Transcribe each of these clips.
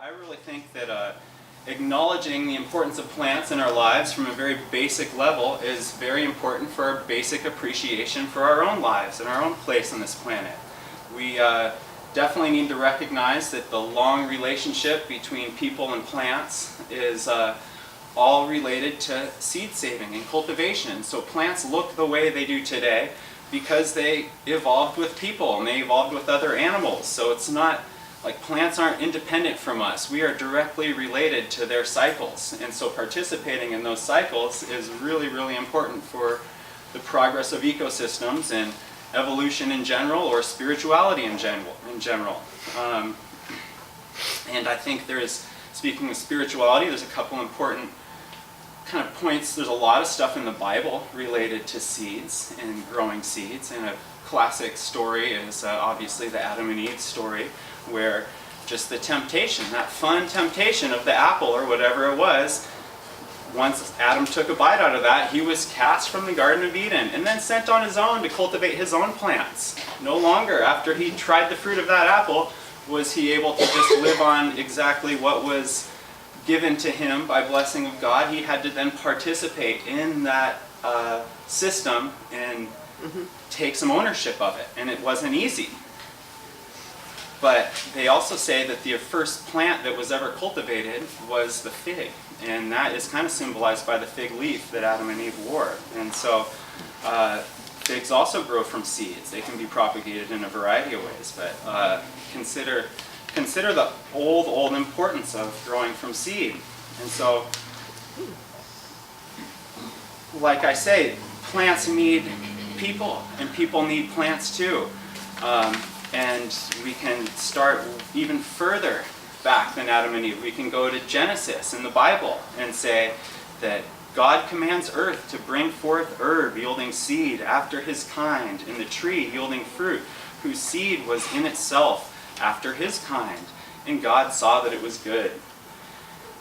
I really think that acknowledging the importance of plants in our lives from a very basic level is very important for our basic appreciation for our own lives and our own place on this planet. We definitely need to recognize that the long relationship between people and plants is all related to seed saving and cultivation. So plants look the way they do today because they evolved with people and they evolved with other animals. So it's not like plants aren't independent from us. We are directly related to their cycles. And so participating in those cycles is really, really important for the progress of ecosystems and evolution in general, or spirituality in general. And I think speaking of spirituality, there's a couple important kind of points. There's a lot of stuff in the Bible related to seeds and growing seeds. And a classic story is obviously the Adam and Eve story, where just the temptation, that fun temptation of the apple or whatever it was, once Adam took a bite out of that, he was cast from the Garden of Eden and then sent on his own to cultivate his own plants. No longer, after he tried the fruit of that apple, was he able to just live on exactly what was given to him by blessing of God. He had to then participate in that system and take some ownership of it, and it wasn't easy. But they also say that the first plant that was ever cultivated was the fig, and that is kind of symbolized by the fig leaf that Adam and Eve wore. And so figs also grow from seeds. They can be propagated in a variety of ways, but consider the old importance of growing from seed. And so, like I say, plants need people, and people need plants too. And we can start even further back than Adam and Eve. We can go to Genesis in the Bible and say that God commands earth to bring forth herb yielding seed after his kind, and the tree yielding fruit, whose seed was in itself after his kind. And God saw that it was good.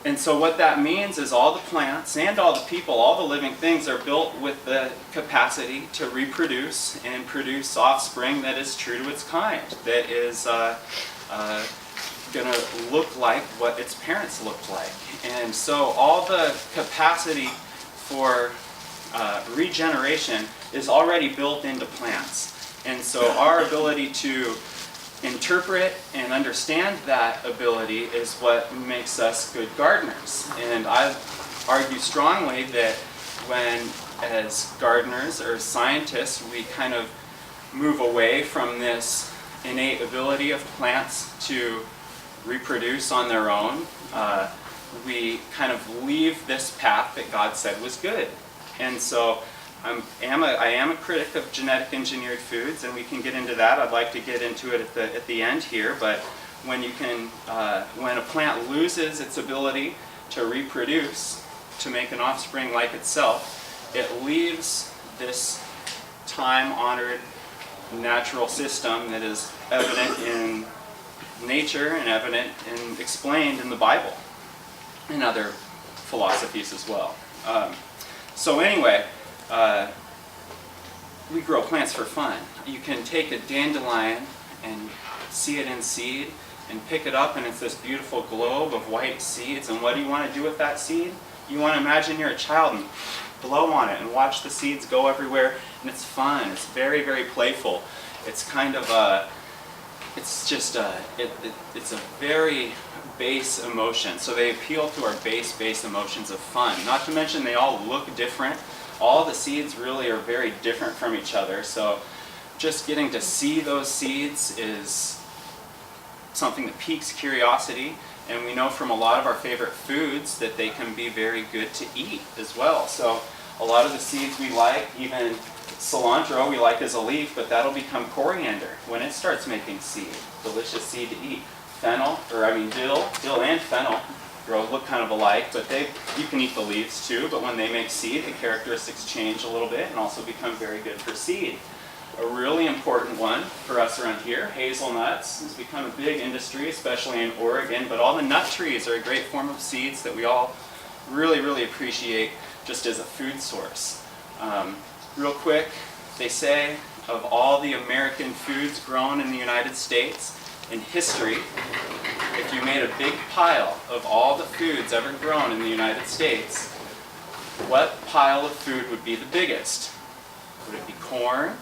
And so what that means is all the plants and all the people, all the living things are built with the capacity to reproduce and produce offspring that is true to its kind, that is going to look like what its parents looked like. And so all the capacity for regeneration is already built into plants. And so our ability to interpret and understand that ability is what makes us good gardeners. And I argue strongly that when, as gardeners or scientists, we kind of move away from this innate ability of plants to reproduce on their own, we kind of leave this path that God said was good. And so I am a critic of genetic engineered foods, and we can get into that. I'd like to get into it at the end here. But when a plant loses its ability to reproduce, to make an offspring like itself, it leaves this time-honored natural system that is evident in nature and evident and explained in the Bible and other philosophies as well. So anyway, we grow plants for fun. You can take a dandelion and see it in seed and pick it up, and it's this beautiful globe of white seeds. And what do you want to do with that seed? You want to imagine you're a child and blow on it and watch the seeds go everywhere, and it's fun. It's very, very playful. It's kind of it's a very base emotion. So they appeal to our base emotions of fun. Not to mention they all look different. All the seeds really are very different from each other. So just getting to see those seeds is something that piques curiosity. And we know from a lot of our favorite foods that they can be very good to eat as well. So a lot of the seeds we like, even cilantro we like as a leaf, but that'll become coriander when it starts making seed. Delicious seed to eat. Dill and fennel look kind of alike, but you can eat the leaves too, but when they make seed, the characteristics change a little bit and also become very good for seed. A really important one for us around here, hazelnuts, has become a big industry, especially in Oregon, but all the nut trees are a great form of seeds that we all really, really appreciate just as a food source. Real quick, they say of all the American foods grown in the United States in history, if you made a big pile of all the foods ever grown in the United States, what pile of food would be the biggest? Would it be corn?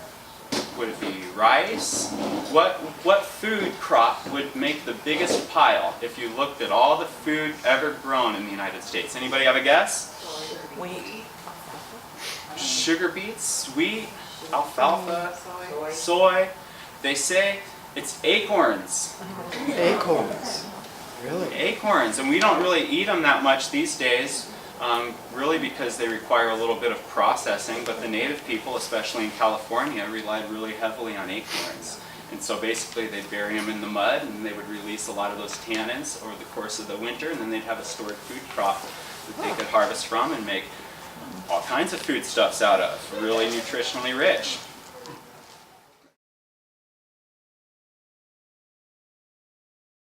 Would it be rice? What food crop would make the biggest pile if you looked at all the food ever grown in the United States? Anybody have a guess? Wheat. Sugar beets, wheat, alfalfa, soy. They say it's acorns. Acorns. Really? Acorns, and we don't really eat them that much these days, really because they require a little bit of processing, but the native people, especially in California, relied really heavily on acorns. And so basically they'd bury them in the mud and they would release a lot of those tannins over the course of the winter, and then they'd have a stored food crop that they could harvest from and make all kinds of foodstuffs out of, really nutritionally rich.